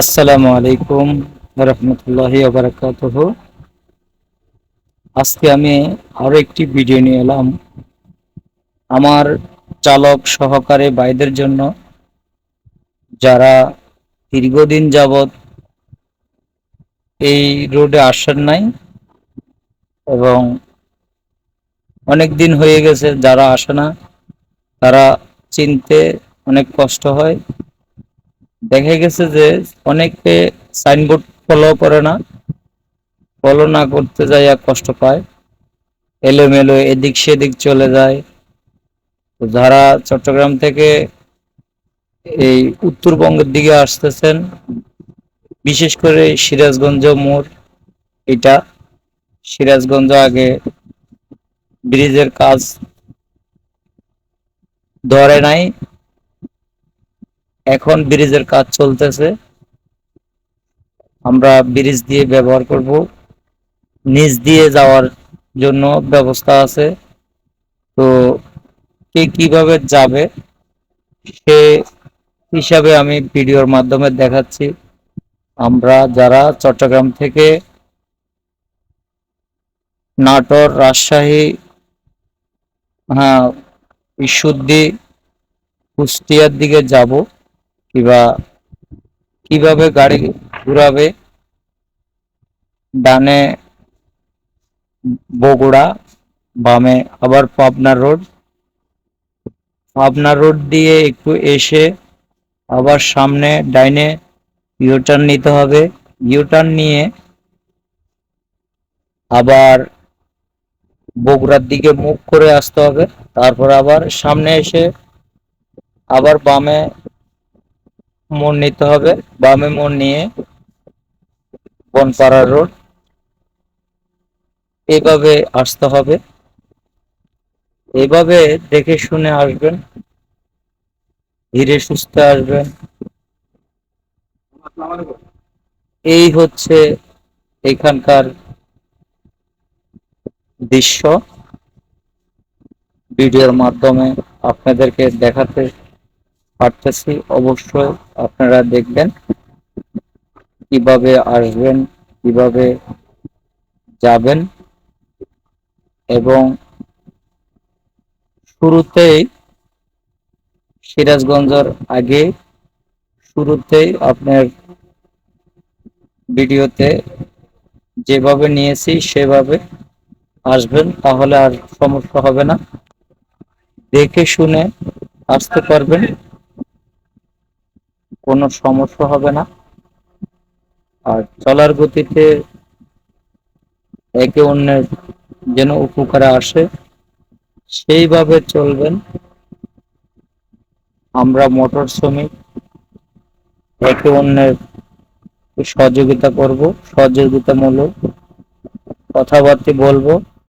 আসসালামু আলাইকুম রহমতুল্লাহি ওয়া বারাকাতুহু। আজকে আমি আরো একটি ভিডিও নিয়ে এলাম আমার চালক সহকারী ভাইদের জন্য, যারা দীর্ঘদিন যাবৎ এই রোডে আসেন নাই এবং অনেক দিন হয়ে গেছে যারা আসে না, তারা চিনতে অনেক কষ্ট হয়। দেখা গেছে যে অনেকে সাইনবোর্ড ফলো করে না, ফলো না করতে যাইয়া কষ্ট পায়, এলোমেলো এদিক সেদিক চলে যায়। তো যারা চট্টগ্রাম থেকে এই উত্তরবঙ্গের দিকে আসতেছেন, বিশেষ করে সিরাজগঞ্জ মোড়, এটা সিরাজগঞ্জ আগে ব্রিজের কাজ ধরে নাই, এখন ব্রিজের কাজ চলতেছে। আমরা ব্রিজ দিয়ে ব্যবহার করব, নিচ দিয়ে যাওয়ার জন্য ব্যবস্থা আছে। তো কে কিভাবে যাবে সে হিসাবে আমি ভিডিওর মাধ্যমে দেখাচ্ছি। আমরা যারা চট্টগ্রাম থেকে নাটোর, রাজশাহী, হ্যাঁ, ঈশ্বরদী, কুষ্টিয়ার দিকে যাব, কিবা কিভাবে গাড়ি ঘুরাবে, ডানে বগুড়া, বামে আবার পাবনা রোড দিয়ে একটু এসে আবার সামনে ডাইনে ইউটার্ন নিতে হবে। ইউটার্ন নিয়ে আবার বগুড়ার দিকে মুভ করে আসতে হবে। তারপর আবার সামনে এসে আবার বামে মোড় নিতে হবে। বামে মোড় নিয়ে বনপাড়া রোড, এইভাবে আসতে হবে। এইভাবে দেখে শুনে আসবেন, ধীরে সুস্থে আসবেন। এই হচ্ছে এখানকার দৃশ্য, ভিডিওর মাধ্যমে আপনাদেরকে দেখাতে পারতেছি। অবশ্যই আপনারা দেখবেন কিভাবে আসবেন, কিভাবে যাবেন। এবং শুরুতেই সিরাজগঞ্জের আগে শুরুতেই আপনার ভিডিওতে যেভাবে নিয়েছি সেভাবে আসবেন, তাহলে আর সমস্যা হবে না। দেখে শুনে আসতে পারবেন, কোনো সমস্যা হবে না। আর চলার গতিতে একে অন্যের যেন উপকারে আসে সেইভাবে চলবেন। আমরা মোটর শ্রমিক, একে অন্যের সহযোগিতা করব, সহযোগিতামূলক কথাবার্তা বলবো।